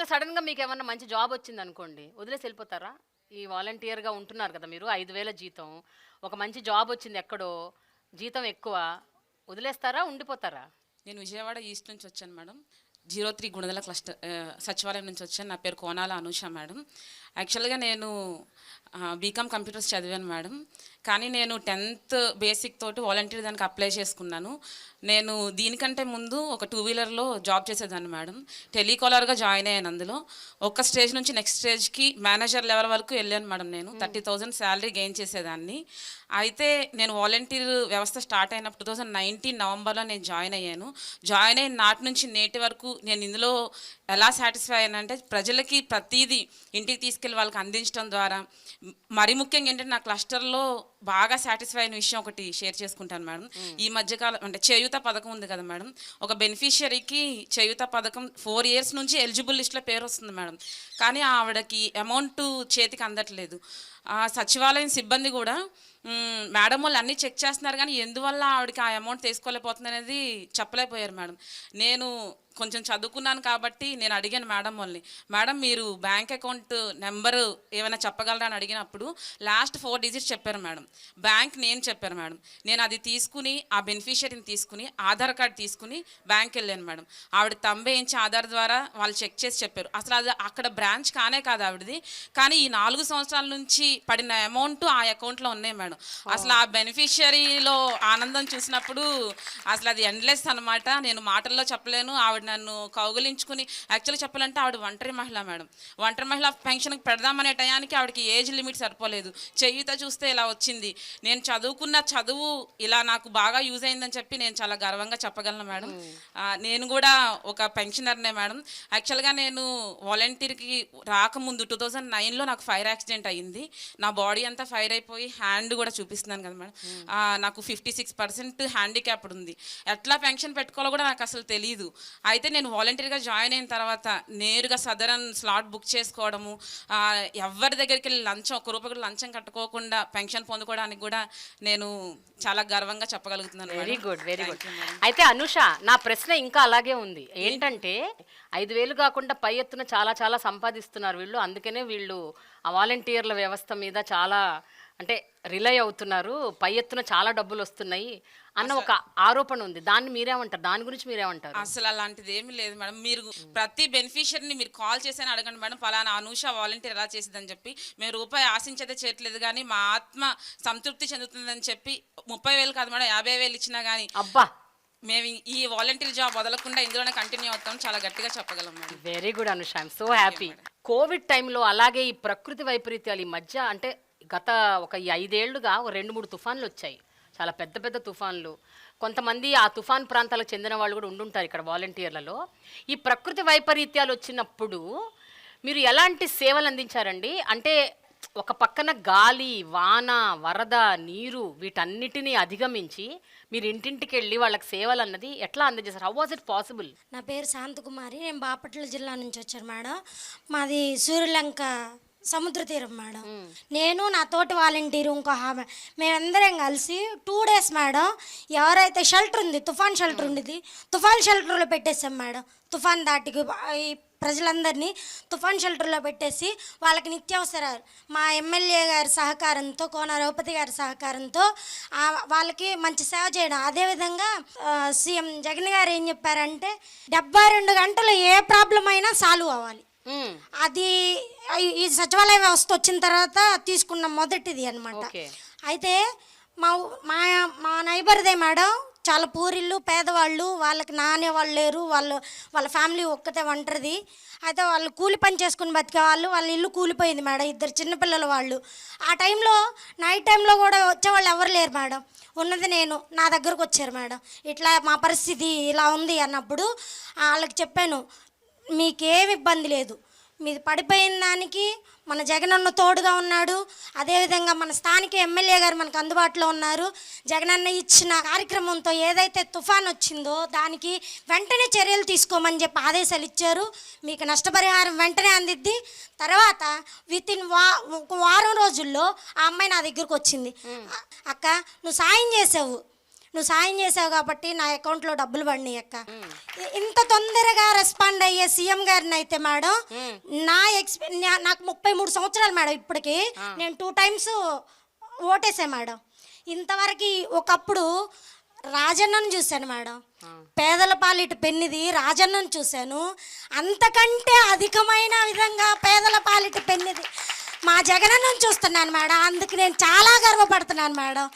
ఒకవేళ సడన్‌గా మీకేమన్నా మంచి జాబ్ వచ్చిందనుకోండి, వదిలేసి ఎళ్ళిపోతారా? ఈ వాలంటీర్‌గా ఉంటున్నారు కదా మీరు, 5,000 జీతం. ఒక మంచి జాబ్ వచ్చింది ఎక్కడో, జీతం ఎక్కువ. వదిలేస్తారా? ఉండిపోతారా? నేను విజయవాడ ఈస్ట్ నుంచి వచ్చాను మేడం. 03 గుణదల సచివాలయం నుంచి వచ్చాను. నా పేరు కోనాల అనూష మేడం. యాక్చువల్గా నేను బీకామ్ కంప్యూటర్స్ చదివాను మేడం. కానీ నేను 10th బేసిక్ తోటి వాలంటీర్ దానికి అప్లై చేసుకున్నాను. నేను దీనికంటే ముందు ఒక 2 వీలర్లో జాబ్ చేసేదాన్ని మేడం. టెలికాలర్గా జాయిన్ అయ్యాను. అందులో ఒక స్టేజ్ నుంచి నెక్స్ట్ స్టేజ్కి మేనేజర్ లెవెల్ వరకు వెళ్ళాను మేడం. నేను 30,000 శాలరీ గెయిన్ చేసేదాన్ని. అయితే నేను వాలంటీర్ వ్యవస్థ స్టార్ట్ అయినప్పుడు 2019 నవంబర్లో నేను జాయిన్ అయ్యాను. జాయిన్ అయిన నాటి నుంచి నేటి వరకు నేను ఇందులో ఎలా సాటిస్ఫై అయ్యానంటే, ప్రజలకి ప్రతీదీ ఇంటికి తీసుకెళ్ళి వాళ్ళకి అందించడం ద్వారా, మరీ ముఖ్యంగా ఏంటంటే నా క్లస్టర్లో బాగా సాటిస్ఫై అయిన విషయం ఒకటి షేర్ చేసుకుంటాను మేడం. ఈ మధ్యకాలం అంటే చేయూత పథకం ఉంది కదా మేడం, ఒక బెనిఫిషియరీకి చేయూత పథకం 4 years నుంచి ఎలిజిబుల్ లిస్ట్లో పేరు వస్తుంది మేడం. కానీ ఆవిడకి అమౌంట్ చేతికి అందట్లేదు. సచివాలయం సిబ్బంది కూడా మేడం వాళ్ళు అన్నీ చెక్ చేస్తున్నారు, కానీ ఎందువల్ల ఆవిడకి ఆ అమౌంట్ తీసుకోలేకపోతుంది అనేది చెప్పలేకపోయారు మేడం. నేను కొంచెం చదువుకున్నాను కాబట్టి నేను అడిగాను మేడం వాళ్ళని, మేడం మీరు బ్యాంక్ అకౌంట్ నెంబరు ఏమైనా చెప్పగలరా అని అడిగినప్పుడు లాస్ట్ 4 digits చెప్పారు మేడం. బ్యాంక్ నేను చెప్పారు మేడం. నేను అది తీసుకుని ఆ బెనిఫిషియరీని తీసుకుని ఆధార్ కార్డు తీసుకుని బ్యాంక్ వెళ్ళాను మేడం. ఆవిడ తంబేయించి ఆధార్ ద్వారా వాళ్ళు చెక్ చేసి చెప్పారు. అసలు అది అక్కడ బ్రాంచ్ కానే కాదు ఆవిడది, కానీ ఈ 4 సంవత్సరాల నుంచి పడిన అమౌంట్ ఆ అకౌంట్లో ఉన్నాయి మేడం. అసలు ఆ బెనిఫిషియరీలో ఆనందం చూసినప్పుడు అసలు అది ఎండ్లెస్ అనమాట. నేను మాటల్లో చెప్పలేను. ఆవిడ నన్ను కౌగులించుకుని, యాక్చువల్గా చెప్పాలంటే ఆవిడ ఒంటరి మహిళ మేడం. ఒంటరి మహిళ పెన్షన్కి పెడదామనే టయానికి ఆవిడకి ఏజ్ లిమిట్ సరిపోలేదు. చేయూత చూస్తే ఇలా వచ్చింది. నేను చదువుకున్న చదువు ఇలా నాకు బాగా యూజ్ అయిందని చెప్పి నేను చాలా గర్వంగా చెప్పగలను మేడం. నేను కూడా ఒక పెన్షనర్నే మేడం. యాక్చువల్గా నేను వాలంటీర్కి రాకముందు 2009లో నాకు ఫైర్ యాక్సిడెంట్ అయ్యింది. నా బాడీ అంతా ఫైర్ అయిపోయి హ్యాండ్ కూడా చూపిస్తున్నాను కదా మేడం. నాకు 56% హ్యాండిక్యాప్డ్ ఉంది. ఎట్లా పెన్షన్ పెట్టుకోవాలో కూడా నాకు అసలు తెలియదు. అయితే నేను వాలంటీర్గా జాయిన్ అయిన తర్వాత నేరుగా సదరన్ స్లాట్ బుక్ చేసుకోవడము, ఎవరి దగ్గరికి వెళ్ళి లంచం, 1 రూపాయి కూడా లంచం కట్టుకోకుండా పెన్షన్ పొందుకోవడానికి కూడా నేను చాలా గర్వంగా చెప్పగలుగుతున్నాను. Very good, very good. అయితే అనుష, నా ప్రశ్న ఇంకా అలాగే ఉంది. ఏంటంటే 5,000 కాకుండా పై ఎత్తున చాలా చాలా సంపాదిస్తున్నారు వీళ్ళు. అందుకనే వీళ్ళు ఆ వాలంటీర్ల వ్యవస్థ మీద చాలా అంటే రిలై అవుతున్నారు, పై ఎత్తున చాలా డబ్బులు వస్తున్నాయి అన్న ఒక ఆరోపణ ఉంది. దాన్ని మీరేమంటారు? దాని గురించి మీరేమంటారు? అసలు అలాంటిది ఏమీ లేదు మేడం. మీరు ప్రతి బెనిఫిషియరీని మీరు కాల్ చేసి అడగండి మేడం, పలానా అనూష వాలంటీర్ ఎలా చేసిందని చెప్పి. మేము రూపాయి ఆశించదే చేయట్లేదు, కానీ మా ఆత్మ సంతృప్తి చెందుతుందని చెప్పి 30,000 కాదు మేడం, 50,000 ఇచ్చినా కానీ అబ్బా, మేము ఈ వాలంటీర్ జాబ్ వదలకుండా ఇందులోనే కంటిన్యూ అవుతాం, చాలా గట్టిగా చెప్పగలం madam. Very good Anusha, I'm so happy. Covid టైంలో అలాగే ఈ ప్రకృతి వైపరీత్యాలు ఈ మధ్య అంటే గత ఒక 5 ఏళ్లుగా 2-3 తుఫాన్లు వచ్చాయి, చాలా పెద్ద పెద్ద తుఫాన్లు. కొంతమంది ఆ తుఫాన్ ప్రాంతాలకు చెందిన వాళ్ళు కూడా ఉండుంటారు ఇక్కడ వాలంటీర్లలో. ఈ ప్రకృతి వైపరీత్యాలు వచ్చినప్పుడు మీరు ఎలాంటి సేవలు అందించారండి? అంటే ఒక పక్కన గాలి, వాన, వరద, నీరు వీటన్నిటినీ అధిగమించి మీరు ఇంటింటికి వెళ్ళి వాళ్ళకి సేవలు అన్నది ఎట్లా అందజేశారు? How was it possible? నా పేరు శాంతకుమారి, నేను బాపట్ల జిల్లా నుంచి వచ్చాను మేడం. మాది సూర్యలంక సముద్ర తీరం మేడం. నేను నా తోటి వాలంటీరు ఇంకో ఆమె, మేమందరం కలిసి 2 days మేడం, ఎవరైతే షెల్టర్ ఉంది, తుఫాన్ షెల్టర్ ఉండేది, తుఫాన్ షెల్టర్లో పెట్టేసాం మేడం. తుఫాన్ దాటికి ఈ ప్రజలందరినీ తుఫాన్ షెల్టర్లో పెట్టేసి వాళ్ళకి నిత్యావసరాలు మా ఎమ్మెల్యే గారి సహకారంతో, కోన రఘుపతి గారి సహకారంతో వాళ్ళకి మంచి సేవ చేయడం. అదేవిధంగా సీఎం జగన్ గారు ఏం చెప్పారంటే 72 గంటలు ఏ ప్రాబ్లం అయినా సాల్వ్ అవ్వాలి. అది ఈ సచివాలయ వ్యవస్థ వచ్చిన తర్వాత తీసుకున్న మొదటిది అనమాట. అయితే మా మా మా నైబర్దే మేడం, చాలా పూరిళ్ళు, పేదవాళ్ళు, వాళ్ళకి నానేవాళ్ళు లేరు, వాళ్ళ ఫ్యామిలీ ఒక్కతే ఒంటరిది. అయితే వాళ్ళు కూలి పని చేసుకుని బతికేవాళ్ళు, వాళ్ళ ఇల్లు కూలిపోయింది మేడం, 2 చిన్నపిల్లల వాళ్ళు. ఆ టైంలో నైట్ టైంలో కూడా వచ్చేవాళ్ళు ఎవరు లేరు మేడం, ఉన్నది నేను. నా దగ్గరకు వచ్చారు మేడం, ఇట్లా మా పరిస్థితి ఇలా ఉంది అన్నప్పుడు వాళ్ళకి చెప్పాను, మీకేమి ఇబ్బంది లేదు, మీది పడిపోయిన దానికి మన జగనన్న తోడుగా ఉన్నాడు. అదేవిధంగా మన స్థానిక ఎమ్మెల్యే గారు మనకు అందుబాటులో ఉన్నారు. జగనన్న ఇచ్చిన కార్యక్రమంతో ఏదైతే తుఫాన్ వచ్చిందో దానికి వెంటనే చర్యలు తీసుకోమని చెప్పి ఆదేశాలు ఇచ్చారు. మీకు నష్టపరిహారం వెంటనే అందిద్ది. తర్వాత వితిన్ ఒక వారం రోజుల్లో ఆ అమ్మాయి నా దగ్గరకు వచ్చింది, అక్క నువ్వు సాయం చేసావు, నువ్వు సాయం చేసావు కాబట్టి నా అకౌంట్లో డబ్బులు పడినాయి అక్క. ఇంత తొందరగా రెస్పాండ్ అయ్యే సీఎం గారిని అయితే మేడం నాకు 33 సంవత్సరాలు మేడం. ఇప్పటికి నేను 2 times ఓటేసా మేడం. ఇంతవరకు ఒకప్పుడు రాజన్నను చూశాను మేడం, పేదల పాలిటి పెన్నిది రాజన్నను చూశాను. అంతకంటే అధికమైన విధంగా పేదల పాలిటి పెన్నిది మా జగనన్నను చూస్తున్నాను మేడం. అందుకు నేను చాలా గర్వపడుతున్నాను మేడం.